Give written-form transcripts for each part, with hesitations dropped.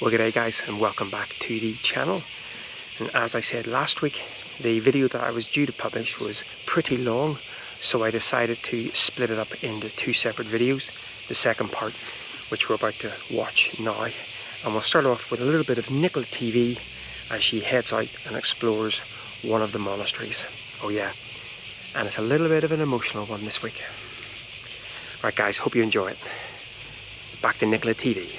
Well, g'day guys, and welcome back to the channel. And as I said last week, the video that I was due to publish was pretty long, so I decided to split it up into two separate videos. The second part, which we're about to watch now, and we'll start off with a little bit of Nicola TV as she heads out and explores one of the monasteries. Oh yeah, and it's a little bit of an emotional one this week. Right guys, hope you enjoy it. Back to Nicola TV.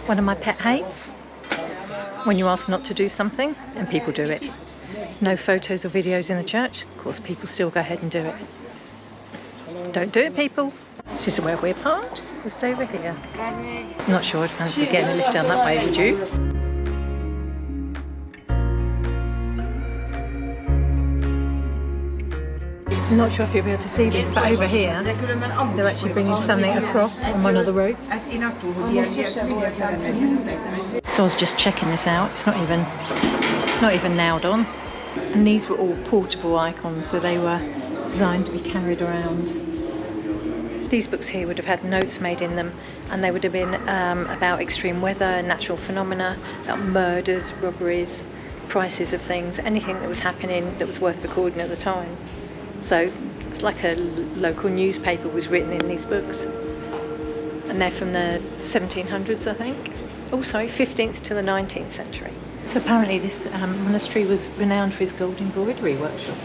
One of my pet hates, when you ask not to do something and people do it. No photos or videos in the church, of course people still go ahead and do it. Don't do it, people. This is where we're parked, just over here. Not sure I'd fancy getting a lift down that way, would you? I'm not sure if you'll be able to see this, but over here they're actually bringing something across on one of the ropes. So I was just checking this out. It's not even nailed on. And these were all portable icons, so they were designed to be carried around. These books here would have had notes made in them, and they would have been about extreme weather, natural phenomena, about murders, robberies, prices of things, anything that was happening that was worth recording at the time. So it's like a local newspaper was written in these books, and they're from the 1700s, I think. Oh sorry, 15th to the 19th century. So apparently this monastery was renowned for his gold embroidery workshop.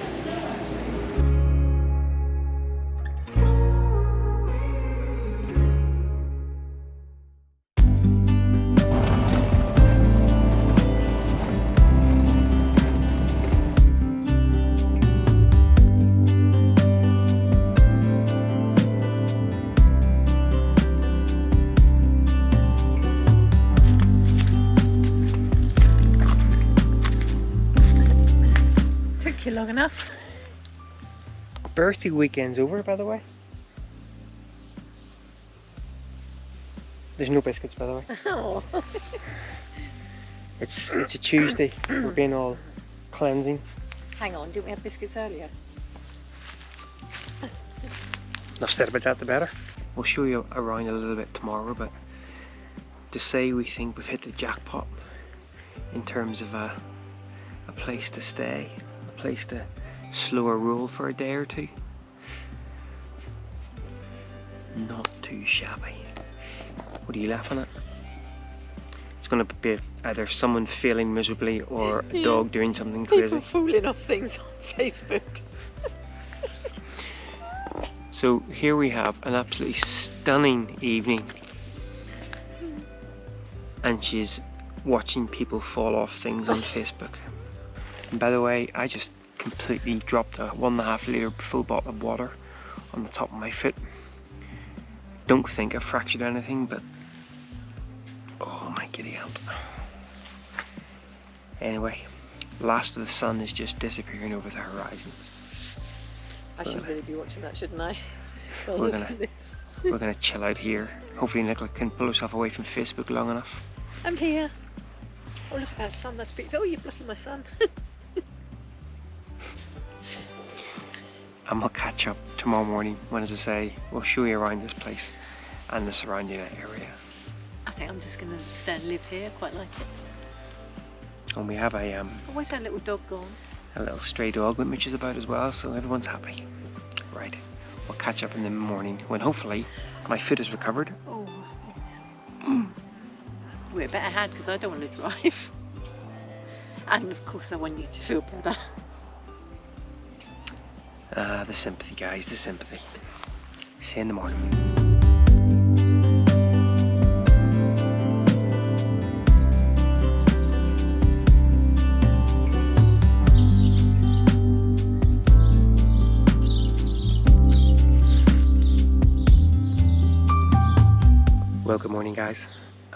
Long enough. Birthday weekend's over, by the way. There's no biscuits, by the way. Oh. It's a Tuesday. We're being all cleansing. Hang on, didn't we have biscuits earlier? Enough said about that, the better. We'll show you around a little bit tomorrow, but to say we think we've hit the jackpot in terms of a place to stay, place to slow a roll for a day or two. Not too shabby. What are you laughing at? It's going to be either someone failing miserably or a dog doing something crazy. People falling off things on Facebook. So here we have an absolutely stunning evening, and she's watching people fall off things on Facebook. And by the way, I just completely dropped a 1.5 litre full bottle of water on the top of my foot. Don't think I fractured anything, but oh my giddy aunt. Anyway, last of the sun is just disappearing over the horizon. I should really be watching that, shouldn't I? We're gonna chill out here. Hopefully Nicola can pull herself away from Facebook long enough. I'm here. Oh look at that sun, that's pretty. Oh, you're blocking my sun. And we'll catch up tomorrow morning when, as I say, we'll show you around this place and the surrounding area. I think I'm just going to stay and live here, quite like it. And we have Oh, where's that little dog gone? a little stray dog that Mitch is about as well, so everyone's happy. Right, we'll catch up in the morning when hopefully my foot is recovered. Oh, we're better had because I don't want to drive. And of course I want you to feel better. The sympathy, guys, the sympathy. See you in the morning. Well, good morning, guys.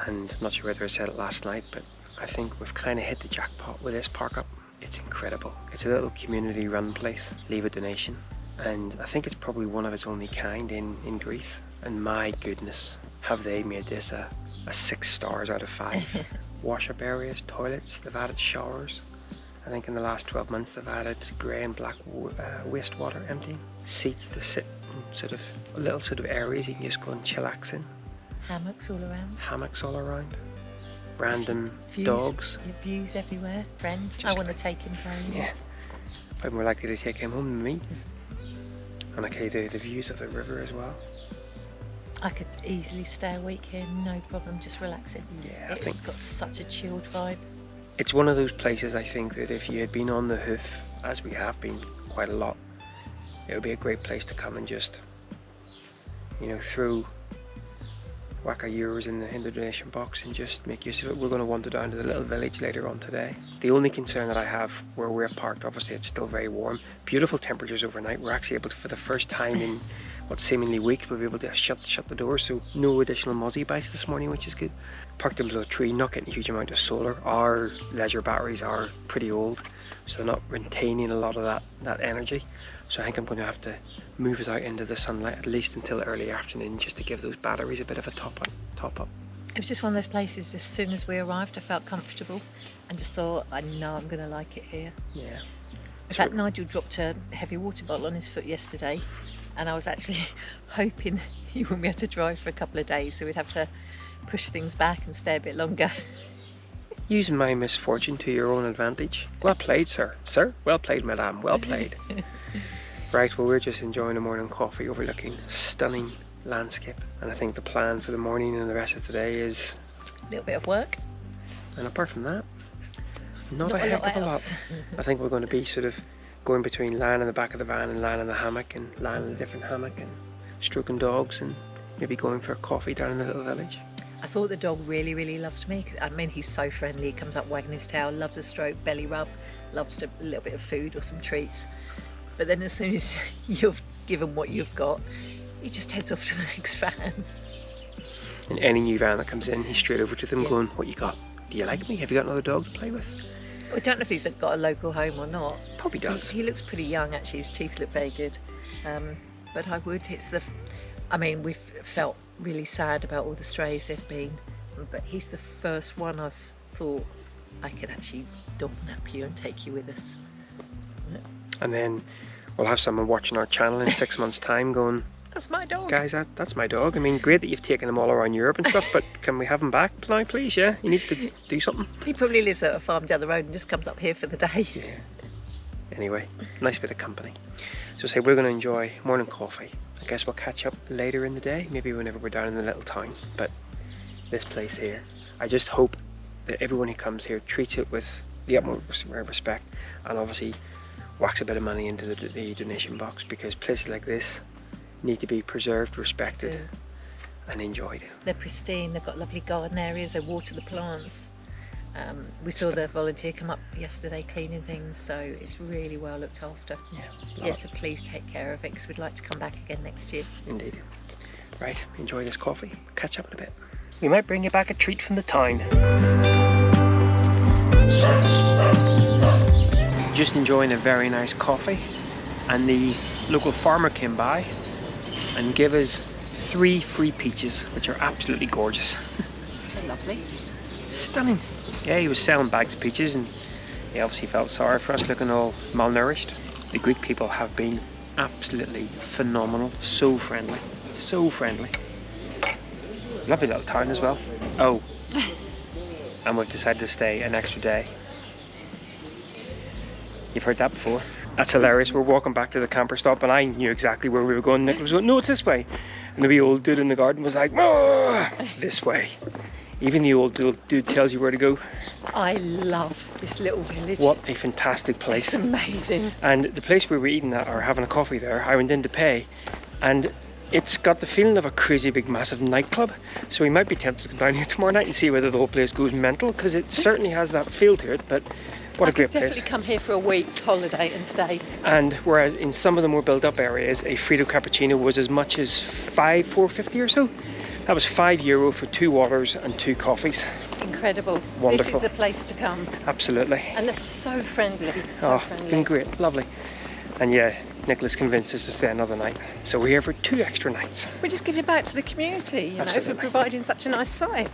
And I'm not sure whether I said it last night, but I think we've kind of hit the jackpot with this park up. It's incredible. It's a little community run place. Leave a donation. And I think it's probably one of its only kind in Greece. And my goodness, have they made this a 6 stars out of 5. Wash-up areas, toilets, they've added showers. I think in the last 12 months they've added grey and black wastewater emptying. Seats to sit in little areas you can just go and chillax in. Hammocks all around. Hammocks all around. Random views, dogs. Views everywhere. Friend. Just I want to take him home. Yeah. I'm more likely to take him home than me. And okay, the views of the river as well. I could easily stay a week here, no problem, just relaxing. Yeah, It's got such a chilled vibe. It's one of those places I think that if you had been on the hoof, as we have been quite a lot, it would be a great place to come and just, you know, throw whack a euros in the donation box and just make use of it. We're going to wander down to the little village later on today. The only concern that I have where we're parked, obviously it's still very warm, beautiful temperatures overnight. We're actually able to, for the first time in what seemingly weeks, we'll be able to shut the door, so no additional mozzie bites this morning, which is good. Parked below a tree, not getting a huge amount of solar. Our leisure batteries are pretty old, so they're not retaining a lot of that energy. So I think I'm going to have to move us out into the sunlight at least until early afternoon, just to give those batteries a bit of a top up. It was just one of those places, as soon as we arrived I felt comfortable and just thought, I know I'm going to like it here. Yeah. In fact, Nigel dropped a heavy water bottle on his foot yesterday, and I was actually hoping he wouldn't be able to drive for a couple of days, so we'd have to push things back and stay a bit longer. Using my misfortune to your own advantage. Well played, sir. Sir? Well played, madame. Well played. Right, well, we're just enjoying a morning coffee overlooking stunning landscape. And I think the plan for the morning and the rest of today is A little bit of work. And apart from that, not a heck of a lot. I think we're going to be sort of going between lying in the back of the van and lying in the hammock and lying in a different hammock and stroking dogs and maybe going for a coffee down in the little village. I thought the dog really, really loved me. I mean, he's so friendly. He comes up wagging his tail, loves a stroke, belly rub, loves a little bit of food or some treats. But then as soon as you've given what you've got, he just heads off to the next van. In any new van that comes in, he's straight over to them going, what you got? Do you like me? Have you got another dog to play with? I don't know if he's got a local home or not. Probably does. He looks pretty young actually, his teeth look very good. But I would, I mean, we've felt really sad about all the strays there've been, but he's the first one I've thought I could actually dog-nap you and take you with us. And then we'll have someone watching our channel in 6 months' time going, that's my dog. Guys, that's my dog. I mean, great that you've taken him all around Europe and stuff, but can we have him back now, please? Yeah, he needs to do something. He probably lives at a farm down the road and just comes up here for the day. Yeah. Anyway, nice bit of company. So say we're going to enjoy morning coffee. I guess we'll catch up later in the day, maybe whenever we're down in the little town. But this place here, I just hope that everyone who comes here treats it with the utmost respect, and obviously whacks a bit of money into the donation box, because places like this need to be preserved, respected, and enjoyed. They're pristine, they've got lovely garden areas, they water the plants. We saw the volunteer come up yesterday cleaning things, so it's really well looked after. Yeah, so please take care of it, because we'd like to come back again next year. Indeed. Right, enjoy this coffee, catch up in a bit. We might bring you back a treat from the town. Just enjoying a very nice coffee, and the local farmer came by and gave us 3 free peaches, which are absolutely gorgeous. They're lovely. Stunning. Yeah, he was selling bags of peaches, and he obviously felt sorry for us looking all malnourished. The Greek people have been absolutely phenomenal, so friendly, so friendly. Lovely little town as well. Oh, and we've decided to stay an extra day. You've heard that before. That's hilarious. We're walking back to the camper stop, and I knew exactly where we were going. Nick was going, no, it's this way. And the wee old dude in the garden was like, oh, this way. Even the old dude tells you where to go. I love this little village. What a fantastic place. It's amazing. And the place we were eating at, or having a coffee there, I went in to pay, and it's got the feeling of a crazy big massive nightclub. So we might be tempted to come down here tomorrow night and see whether the whole place goes mental, because it certainly has that feel to it. But what a great place. Definitely come here for a week's holiday and stay. And whereas in some of the more built up areas, a Frito cappuccino was as much as £4.50 or so. That was €5 for 2 waters and 2 coffees. Incredible. Wonderful. This is the place to come. Absolutely. And they're so friendly. So friendly. Been great, lovely. And yeah, Nicola's convinced us to stay another night. So we're here for 2 extra nights. We just give it back to the community, you know, for Absolutely. providing such a nice site.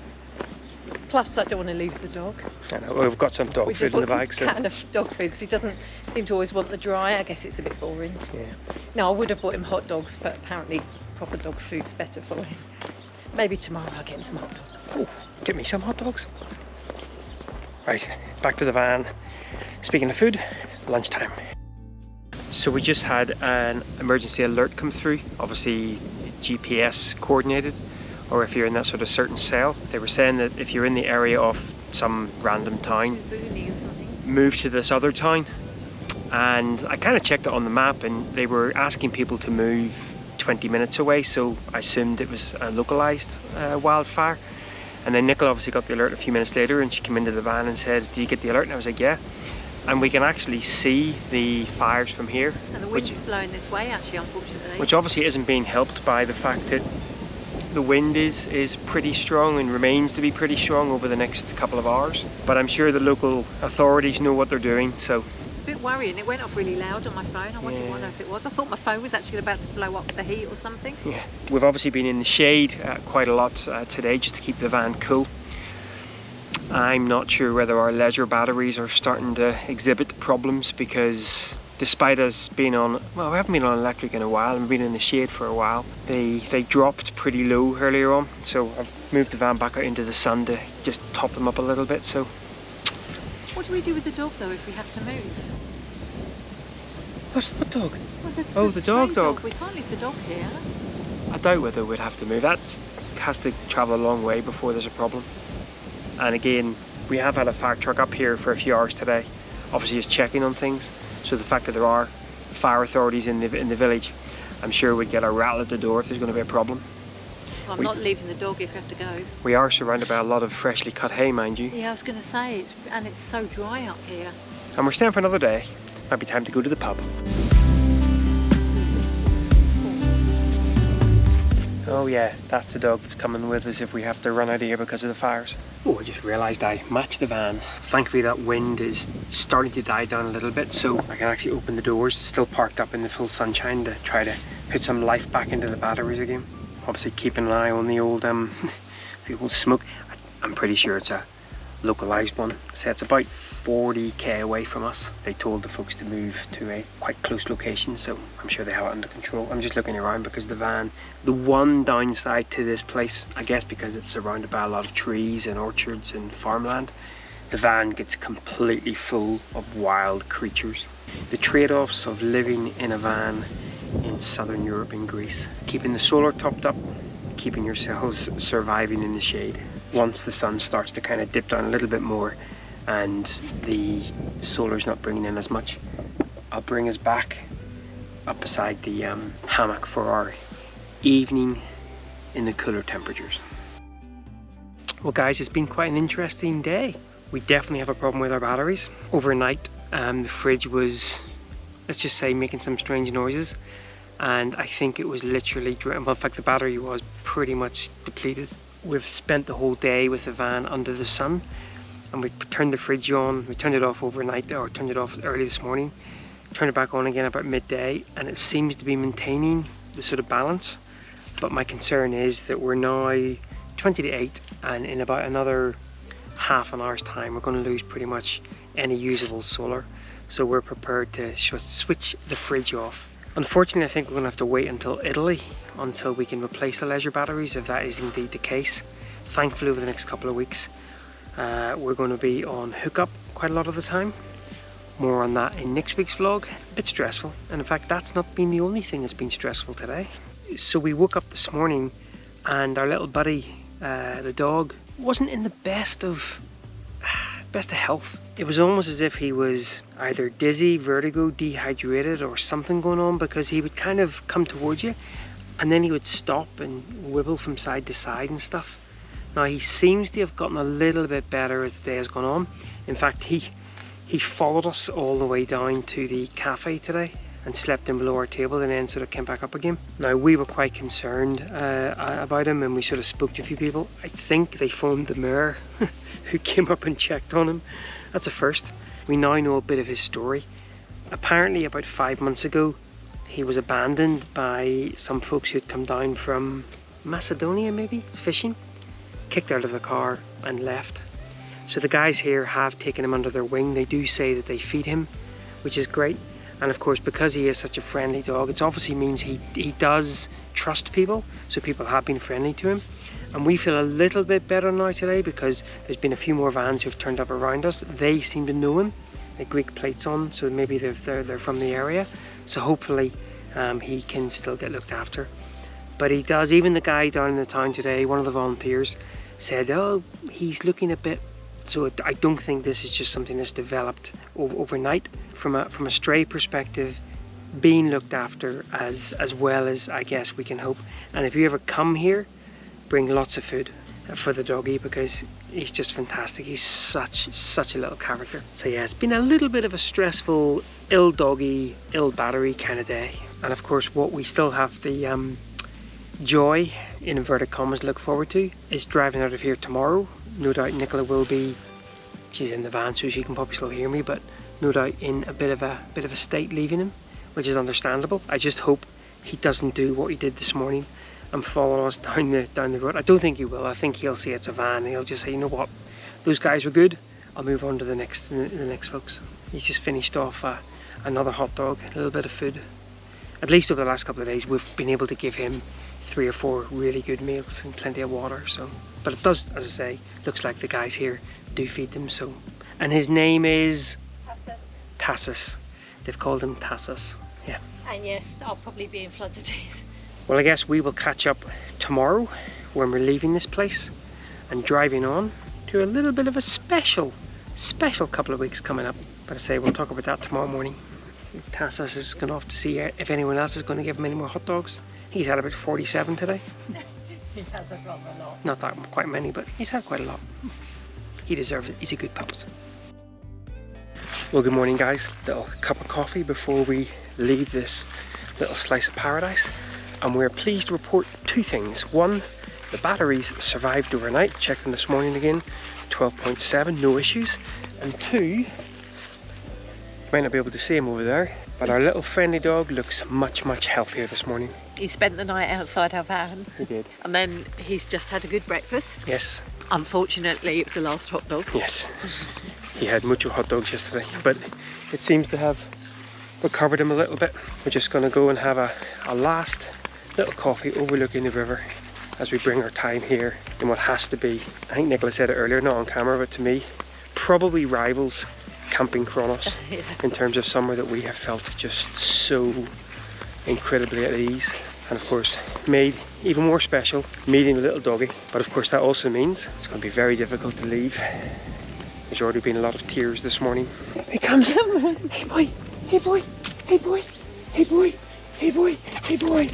Plus, I don't want to lose the dog. I know, we've got some dog food in the bag. So kind of dog food because he doesn't seem to always want the dry. I guess it's a bit boring. Yeah. No, I would have bought him hot dogs, but apparently proper dog food's better for him. Maybe tomorrow I'll get him some hot dogs. Oh, get me some hot dogs. Right, back to the van. Speaking of food, lunchtime. So we just had an emergency alert come through, obviously GPS coordinated, or if you're in that sort of certain cell. They were saying that if you're in the area of some random town, move to this other town. And I kind of checked it on the map and they were asking people to move 20 minutes away, so I assumed it was a localized wildfire. And then Nicola obviously got the alert a few minutes later and she came into the van and said, "Do you get the alert?" And I was like, "Yeah." And we can actually see the fires from here. And the wind's blowing this way actually, unfortunately. Which obviously isn't being helped by the fact that the wind is pretty strong and remains to be pretty strong over the next couple of hours. But I'm sure the local authorities know what they're doing, so. It's a bit worrying. It went off really loud on my phone. I wondered what on earth it was. I thought my phone was actually about to blow up the heat or something. Yeah, we've obviously been in the shade quite a lot today just to keep the van cool. I'm not sure whether our leisure batteries are starting to exhibit problems because despite us being on, well, we haven't been on electric in a while and we've been in the shade for a while, they dropped pretty low earlier on, so I've moved the van back out into the sun to just top them up a little bit. So what do we do with the dog though if we have to move? What dog? Well, the dog. We can't leave the dog here. I doubt whether we'd have to move. That has to travel a long way before there's a problem. And again, we have had a fire truck up here for a few hours today, obviously just checking on things. So the fact that there are fire authorities in the village, I'm sure we'd get a rattle at the door if there's going to be a problem. Well, I'm not leaving the dog if we have to go. We are surrounded by a lot of freshly cut hay, mind you. Yeah, I was going to say, it's so dry up here. And we're staying for another day. Might be time to go to the pub. Oh yeah, that's the dog that's coming with us if we have to run out of here because of the fires. Oh, I just realised I matched the van. Thankfully that wind is starting to die down a little bit, so I can actually open the doors. It's still parked up in the full sunshine to try to put some life back into the batteries again. Obviously keeping an eye on the old smoke. I'm pretty sure it's a localised one. So it's about 40k away from us. They told the folks to move to a quite close location, so I'm sure they have it under control. I'm just looking around because the van, the one downside to this place, I guess because it's surrounded by a lot of trees and orchards and farmland, the van gets completely full of wild creatures. The trade-offs of living in a van in southern Europe and Greece: keeping the solar topped up, keeping yourselves surviving in the shade. Once the sun starts to kind of dip down a little bit more and the solar's not bringing in as much, I'll bring us back up beside the hammock for our evening in the cooler temperatures. Well guys, it's been quite an interesting day. We definitely have a problem with our batteries. Overnight the fridge was, let's just say, making some strange noises, and I think it was literally, well, in fact the battery was pretty much depleted. We've spent the whole day with the van under the sun, and we turned the fridge on. We turned it off overnight, or turned it off early this morning, turned it back on again about midday, and it seems to be maintaining the sort of balance. But my concern is that we're now 20 to 8, and in about another half an hour's time we're going to lose pretty much any usable solar, so we're prepared to switch the fridge off. Unfortunately, I think we're going to have to wait until Italy until we can replace the leisure batteries, if that is indeed the case. Thankfully, over the next couple of weeks, we're going to be on hookup quite a lot of the time. More on that in next week's vlog. A bit stressful, and in fact, that's not been the only thing that's been stressful today. So we woke up this morning, and our little buddy, the dog, wasn't in the best of health. It was almost as if he was either dizzy, vertigo, dehydrated, or something going on, because he would kind of come towards you and then he would stop and wibble from side to side and stuff. Now he seems to have gotten a little bit better as the day has gone on. In fact, he followed us all the way down to the cafe today and slept in below our table and then sort of came back up again. Now we were quite concerned about him, and we sort of spoke to a few people. I think they phoned the mayor who came up and checked on him. That's a first. We now know a bit of his story, Apparently about 5 months ago he was abandoned by some folks who had come down from Macedonia, maybe, fishing, kicked out of the car and left. So the guys here have taken him under their wing. They do say that they feed him, which is great. And of course, because he is such a friendly dog, it obviously means he does trust people, so people have been friendly to him. And we feel a little bit better now today because there's been a few more vans who've turned up around us. They seem to know him. They Greek plates on, so maybe they're from the area. So hopefully he can still get looked after. But he does. Even the guy down in the town today, one of the volunteers, said, oh, he's looking a bit. So I don't think this is just something that's developed overnight. From a stray perspective, being looked after as well as I guess we can hope. And if you ever come here, bring lots of food for the doggy because he's just fantastic. He's such a little character. So yeah, it's been a little bit of a stressful, ill doggy, ill battery kind of day. And of course, what we still have the joy, in inverted commas, to look forward to is driving out of here tomorrow. No doubt Nicola will be, she's in the van so she can probably still hear me, but no doubt in a bit of a state leaving him, which is understandable. I just hope he doesn't do what he did this morning and follow us down the road. I don't think he will. I think he'll see it's a van and he'll just say, you know what, those guys were good, I'll move on to the next folks. He's just finished off another hot dog, a little bit of food. At least over the last couple of days we've been able to give him 3 or 4 really good meals and plenty of water. So, but it does, as I say, looks like the guys here do feed them. So, and his name is Tassus. They've called him Tassus. Yeah. And yes, I'll probably be in floods of days. Well, I guess we will catch up tomorrow when we're leaving this place and driving on to a little bit of a special couple of weeks coming up. But I say we'll talk about that tomorrow morning. Tassus is going off to see if anyone else is going to give him any more hot dogs. He's had about 47 today. He has a lot. Not that quite many, but he's had quite a lot. He deserves it. He's a good pup. Well, good morning, guys. Little cup of coffee before we leave this little slice of paradise. And we're pleased to report 2 things. 1, the batteries survived overnight. Checked them this morning again. 12.7, no issues. And 2, you might not be able to see him over there, but our little friendly dog looks much healthier this morning. He spent the night outside our van. He did. And then he's just had a good breakfast. Yes. Unfortunately, it was the last hot dog. Yes. He had mucho hot dogs yesterday, but it seems to have recovered him a little bit. We're just going to go and have a last little coffee overlooking the river as we bring our time here in what has to be, I think Nicola said it earlier, not on camera, but to me, probably rivals Camping Kronos Yeah. in terms of summer that we have felt just so incredibly at ease. And of course, made even more special meeting the little doggy. But of course, that also means it's going to be very difficult to leave. There's already been a lot of tears this morning. Here he comes. Hey boy, hey boy, hey boy, hey boy, hey boy, hey boy.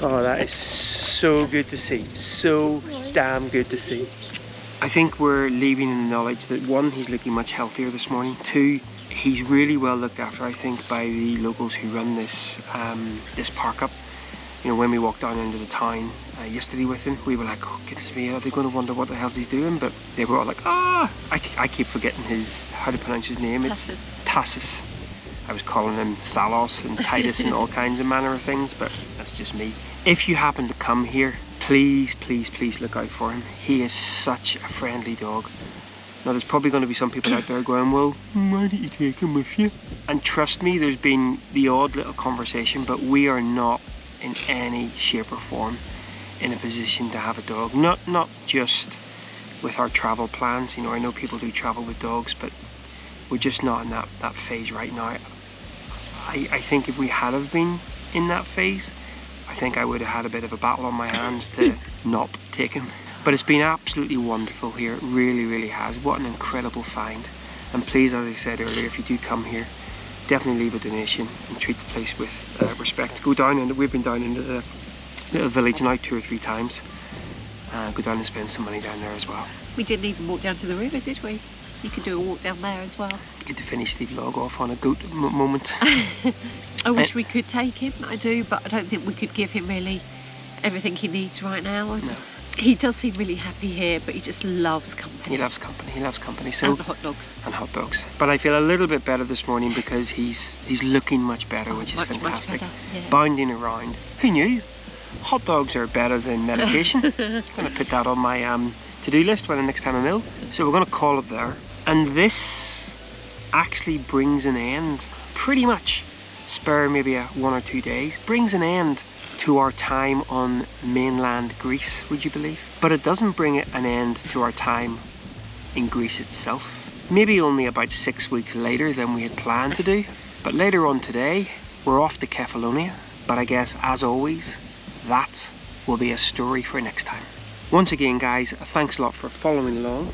Oh, that is so good to see. So damn good to see. I think we're leaving in the knowledge that 1, he's looking much healthier this morning. 2, he's really well looked after, I think, by the locals who run this this park up. You know, when we walked down into the town yesterday with him, we were like, oh goodness me, are they going to wonder what the hell he's doing? But they were all like, I keep forgetting how to pronounce his name. It's Tassus. I was calling him Thalos and Titus and all kinds of manner of things, but that's just me. If you happen to come here, please look out for him. He is such a friendly dog. Now there's probably going to be some people out there going, well, why don't you take him with you? And trust me, there's been the odd little conversation, but we are not in any shape or form in a position to have a dog. Not just with our travel plans. You know, I know people do travel with dogs, but we're just not in that phase right now. I think if we had have been in that phase, I think I would have had a bit of a battle on my hands to not take him. But it's been absolutely wonderful here. It really has. What an incredible find. And please, as I said earlier, if you do come here, definitely leave a donation and treat the place with respect. Go down, and we've been down into the little village now 2 or 3 times. Go down and spend some money down there as well. We didn't even walk down to the river, did we? You could do a walk down there as well. Get to finish the vlog off on a goat moment. I wish we could take him, I do, but I don't think we could give him really everything he needs right now. No. He does seem really happy here, but he just loves company. He loves company. He loves company. So And hot dogs. and hot dogs. But I feel a little bit better this morning because he's looking much better, which is much fantastic. better, yeah. Bounding around. Who knew? Hot dogs are better than medication. I'm going to put that on my to-do list when the next time I'm ill. So we're going to call it there. And this actually brings an end, pretty much, spare maybe 1 or 2 days, brings an end to our time on mainland Greece, would you believe? But it doesn't bring an end to our time in Greece itself. Maybe only about 6 weeks later than we had planned to do. But later on today, we're off to Kefalonia. But I guess, as always, that will be a story for next time. Once again, guys, thanks a lot for following along.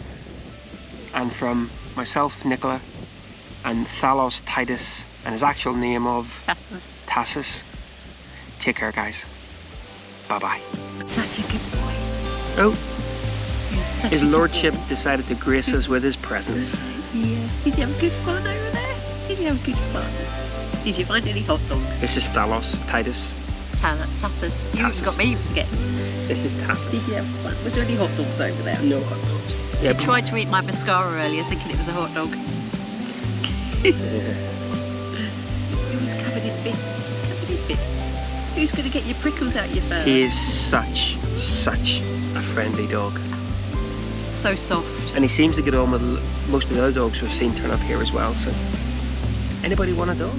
And from myself, Nicola, and Thalos Titus, and his actual name of Tassus. Take care, guys. Bye-bye. Such a good boy. Oh, He's such his a good lordship boy. decided to grace us with his presence. Yeah. Did you have good fun over there? Did you have good fun? Did you find any hot dogs? This is Thalos Titus. Tassus. You Tassus. got me forget. This is Did Tassus. you have fun? Was there any hot dogs over there? No hot dogs. Yeah, I tried to eat my mascara earlier thinking it was a hot dog. It was covered in bits. Covered in bits. Who's going to get your prickles out your fur? he is such a friendly dog. So soft. And he seems to get on with most of the other dogs we've seen turn up here as well. So, anybody want a dog?